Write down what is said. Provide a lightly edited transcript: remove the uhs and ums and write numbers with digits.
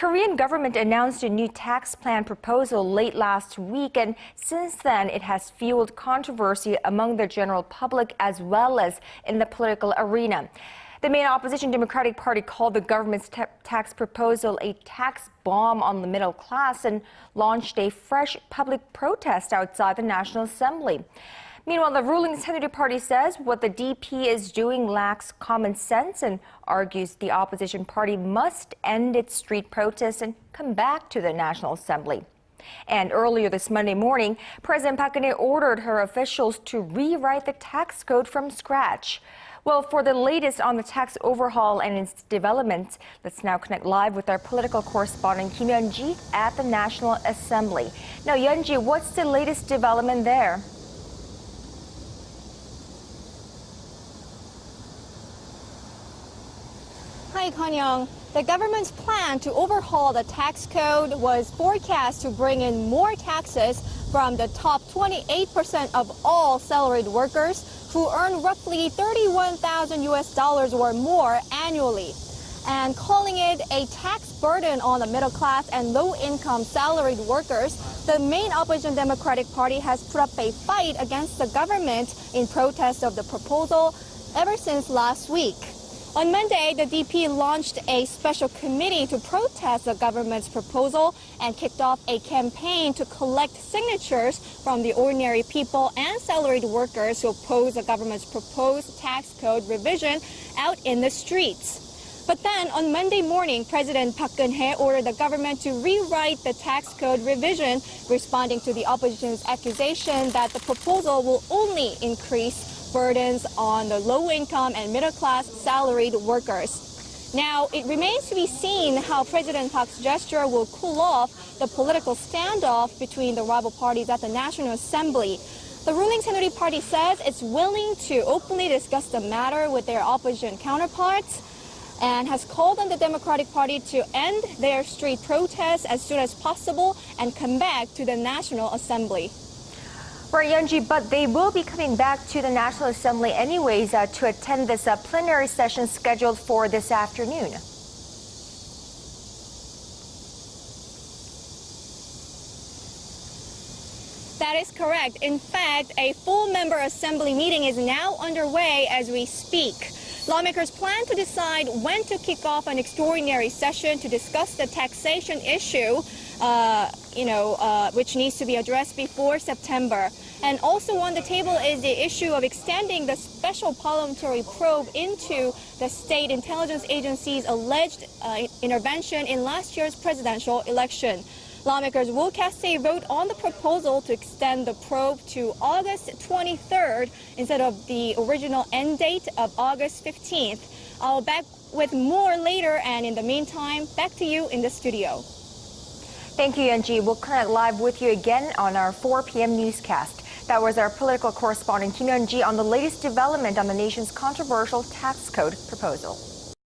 Korean government announced a new tax plan proposal late last week, and since then it has fueled controversy among the general public as well as in the political arena. The main opposition Democratic Party called the government's tax proposal a tax bomb on the middle class and launched a fresh public protest outside the National Assembly. Meanwhile, the ruling Senator Party says what the DP is doing lacks common sense and argues the opposition party must end its street protests and come back to the National Assembly. And earlier this Monday morning, President Park Geun-hye ordered her officials to rewrite the tax code from scratch. Well, for the latest on the tax overhaul and its developments, let's now connect live with our political correspondent Kim Yeon-ji at the National Assembly. Now, Yeon-ji, what's the latest development there? Hi, Kanyang. The government's plan to overhaul the tax code was forecast to bring in more taxes from the top 28% of all salaried workers who earn roughly $31,000 or more annually. And calling it a tax burden on the middle class and low-income salaried workers, the main opposition Democratic Party has put up a fight against the government in protest of the proposal ever since last week. On Monday, the DP launched a special committee to protest the government's proposal and kicked off a campaign to collect signatures from the ordinary people and salaried workers who oppose the government's proposed tax code revision out in the streets. But then, on Monday morning, President Park Geun-hye ordered the government to rewrite the tax code revision, responding to the opposition's accusation that the proposal will only increase burdens on the low-income and middle-class salaried workers. Now, it remains to be seen how President Park's gesture will cool off the political standoff between the rival parties at the National Assembly. The ruling Senator Party says it's willing to openly discuss the matter with their opposition counterparts and has called on the Democratic Party to end their street protests as soon as possible and come back to the National Assembly. Right, Yeon-ji, but they will be coming back to the National Assembly anyways to attend this plenary session scheduled for this afternoon. That is correct. In fact, a full member assembly meeting is now underway as we speak. Lawmakers plan to decide when to kick off an extraordinary session to discuss the taxation issue, which needs to be addressed before September. And also on the table is the issue of extending the special parliamentary probe into the state intelligence agency's alleged intervention in last year's presidential election. Lawmakers will cast a vote on the proposal to extend the probe to August 23rd instead of the original end date of August 15th. I'll be back with more later, and in the meantime, back to you in the studio. Thank you, Yeon-ji. We'll connect live with you again on our 4 p.m. newscast. That was our political correspondent Kim Yeon-ji on the latest development on the nation's controversial tax code proposal.